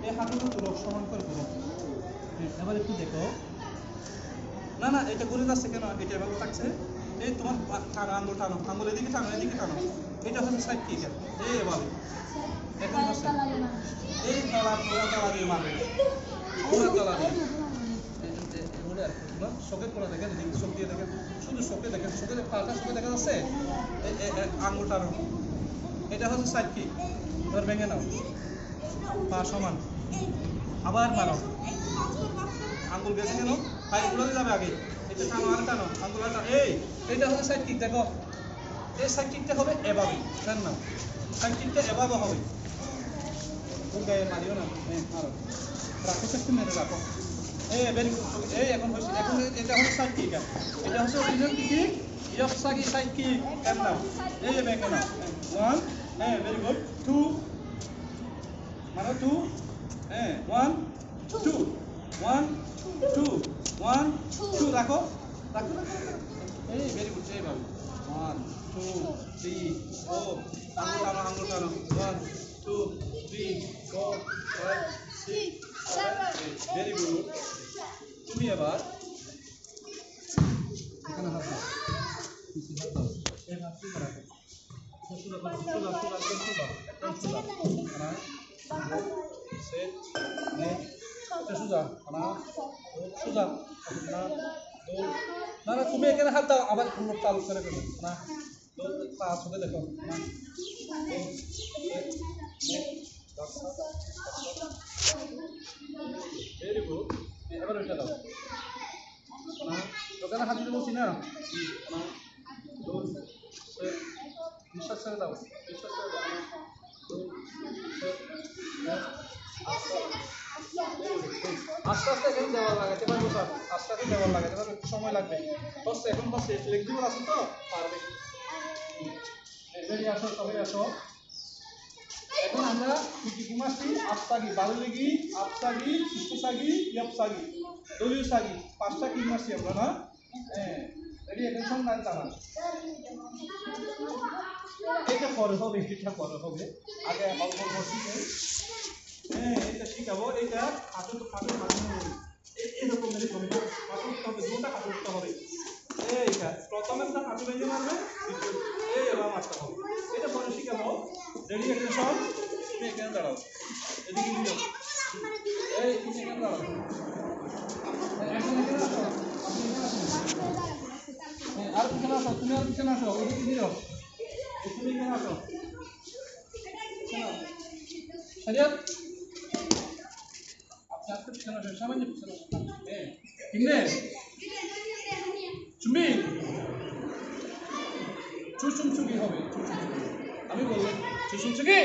এই হাঁটুটা তুলো, সমান করে তুলো। এবার একটু দেখো, না না এটা ঘুরে যাচ্ছে কেন, এটা এভাবে থাকছে। এই তোমার টানো, আঙুল টানো, আঙুল এদিকে টানো, এদিকে টানো। এটা হচ্ছে সাইড কিক, এই এভাবে এখন হচ্ছে এই তলা তলা দিয়ে মারবে, তলা দিয়ে এগুলো আর কি না। শোকের কোনা দেখেন, চোখ দিয়ে দেখেন, শুধু শোকে দেখেন, শোকের পাটা শোকে দেখা যাচ্ছে। আঙুল টানো, এটা হচ্ছে সাইড কিক। এবার ভেঙে নাও, পা সমান, আবার মারো। আঙ্গুল গেছে কেন, পায়ে উড়াতে যাবে আগে, এটা টানো আর টানো, আঙ্গুল আর টানো। এইটা হচ্ছে সাইড কিক। দেখো এই সাইড কিকটা হবে এভাবে, জান না, সাইড কিকটা এভাবে হবে। ওই গায়ে মারিও না, মারো, রাখো, একটু মেরে রাখো। Very good. এখন হয়েছে, এখন এটা হচ্ছে সাইড কিক, এটা হচ্ছে অরিজিনাল কিক, ইয়পসাগি সাইড কিক। কেন না, ব্যাংকে না, ওয়ান, ভেরি গুড, টু, মারো, টু, 1 2 1 2 1 2, রাখো রাখো রাখো। ভেরি গুড, এইভাবে 1 2 3 4, আঙুল টানো 1 2 3 4 5 6 7 ভেরি গুড। তুমি এবার এখানে হাত দাও, হাত দাও, এই হাত দিয়ে রাখো, সুন্দর করে সুন্দর সুন্দর সুন্দর সেট নেট, এটা সোজা না, সোজা না, না না তুমি এখানে হাত দাও, আবার পুরো চালু করে দেবে না, পা ছুটে দেখো না, ভেরি গুড। এবার ওইটা দাও না, ওখানে হাত দিতে বলছি না, নিঃশ্বাস ছেড়ে দাও, নিঃশ্বাস ছেড়ে দাও, আস্তে আস্তে এখানে দেওয়াল লাগাতে পারবো স্যার, আস্তে আস্তে দেওয়াল লাগাতে পারবো, একটু সময় লাগবে। হচ্ছে এখন হচ্ছে ফ্লেক্সিবল আছে তো, পারবে। এবারে আসো, সবাই আসো। এখন আমরা কি মাসি আপসাগি, বালুলিগি, আপসাগি, ইস্তুসাগি, ইয়পসাগি, দলিউসাগি, 5টা কি মাসি আমরা না। রেডি, এখন সব নাম জানান। এটা পরে হবে, এটা পরে হবে, আগে অল্প বসিতে। এটা শিখাবো, এটা হাঁটু হাঁটু মাঝখানে হবে, এরকম এরকম হাঁটু উঠতে হবে, দুটা হাঁটু উঠতে হবে। এইটা প্রথমে একটা হাঁটু ভেঙে মারবে, এবার মারতে হবে। এটা পরে শিখাবো। রেডি, একটা সব, তুমি এখানে দাঁড়াও, এদিকে দিও, তুমি এখানে দাঁড়াও, এখন এখানে আসো, আপনি এখানে আসুন, আর পিছনে আসো, তুমি আর পিছনে আসো, ওইদিকে দিও, তুমি এখানে আসো, শরীয়ত আপনি আজকে পিছনে আসেন, সামান্য পিছনে আসেন, কিনে চুমি চুচুমচুকি হবে, চুচুমচুকি আমি বললাম চুচুমচুকি।